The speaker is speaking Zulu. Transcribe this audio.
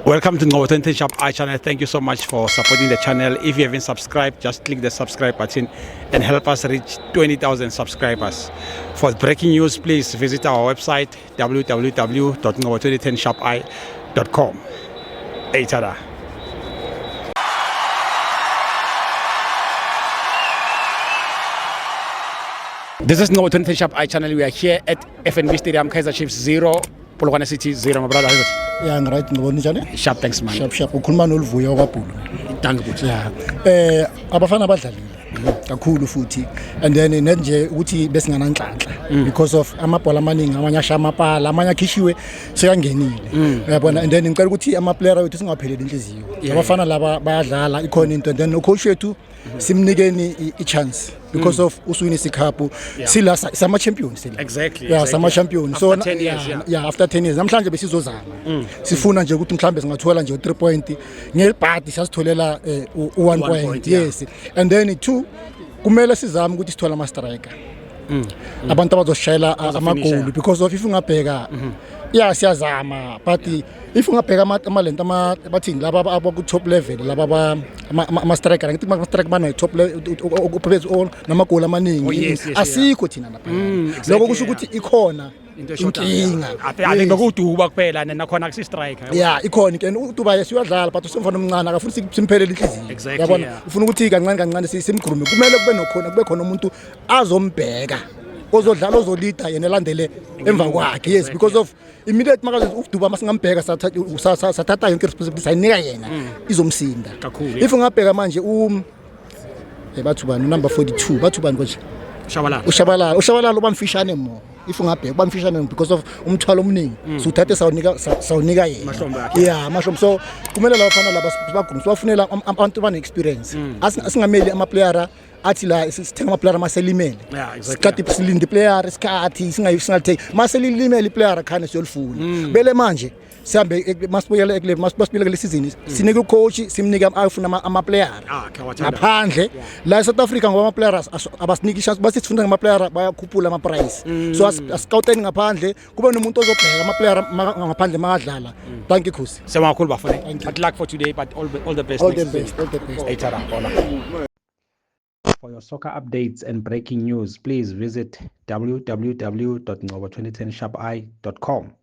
Welcome to Ngobo 20 Shop I channel. Thank you so much for supporting the channel. If you haven't subscribed, just click the subscribe button and help us reach 20,000 subscribers. For breaking news, please visit our website www.ngobo2010shopi.com. Tada. This is Ngobo 20 Shop I channel. We are here at FNB Stadium, Kaizer Chiefs 0, Polokwane City 0. My brother, yeah, right. Ngibona njani? Sharp, thanks man. Sharp. Ukhuluma noLuvuyo kwaBhulu. Thank you. Yeah. Abafana abadlalile kakhulu futhi and then nje ukuthi besingananhlanhla because of amabhola amaningi amanye ashaya amapala amanye akhishiwe seyangenile. Uyabona and then ngicela ukuthi ama player wethu singapheleli inhliziyo. Abafana laba bayadlala ikhona into and then no coach wethu simnikeni i-chance because of uswini sikhapu sila sama champions sila. Exactly. Yeah, sama champions. So after 10 years, after 10 years namhlanje besizozama. Sifuna nje ukuthi mhlambe singathola nje 3 point ngelibhadi sasitholela 1 point. Yes. And then 2 kumele sizame ukuthi sithola ama striker. Abantu abazoshayela amagoli because of if ungabheka siyazama but if ungabheka amalent bathini laba abaku top level laba ama striker ngithi ama striker bana top level uphezulu namagoli amaningi asikho thina lapha lokho kusho ukuthi ikhona inkinga akuduba kuphela nakhona akusi striker ikhona into uDubai siyadlala but usemfana omncane akafuni simphelele inhliziyo yabona ufuna ukuthi kancane simgrume kumele kube khona umuntu azombheka ozodlala ozolida yena elandele emva kwakhe yes because of immediate makaze uDubai masingambheka sathatha yonke responsibility sayinika yena izomsinda if ungabheka manje bathu bani number 42 bathu bani konje Ushabalala ubamfishane mo if ungabheka ubamfishane because of umthwalo omningi so uthathe sawunika yena mashom so kumele labafana laba bagrume sibafunela abantu bane experience asingameli ama player athi la sithenga ama player amaselimele sikade silinde player isikhathi singathe maselilimele player khane siyolifuna bele manje sihambe masibuyela kule season sinike ucoach simnika afuna ama player ngaphandle la South Africa ngoba ama players abasiniki chance basifuna ama player bayakhuphula ama price so ascouteni ngaphandle kube nomuntu ozobheka ama player ngaphandle makadlala thank you Khosi sema kakhulu bafana good luck for today but all the best Tada. For your soccer updates and breaking news, please visit www.ngobo2010shopi.com.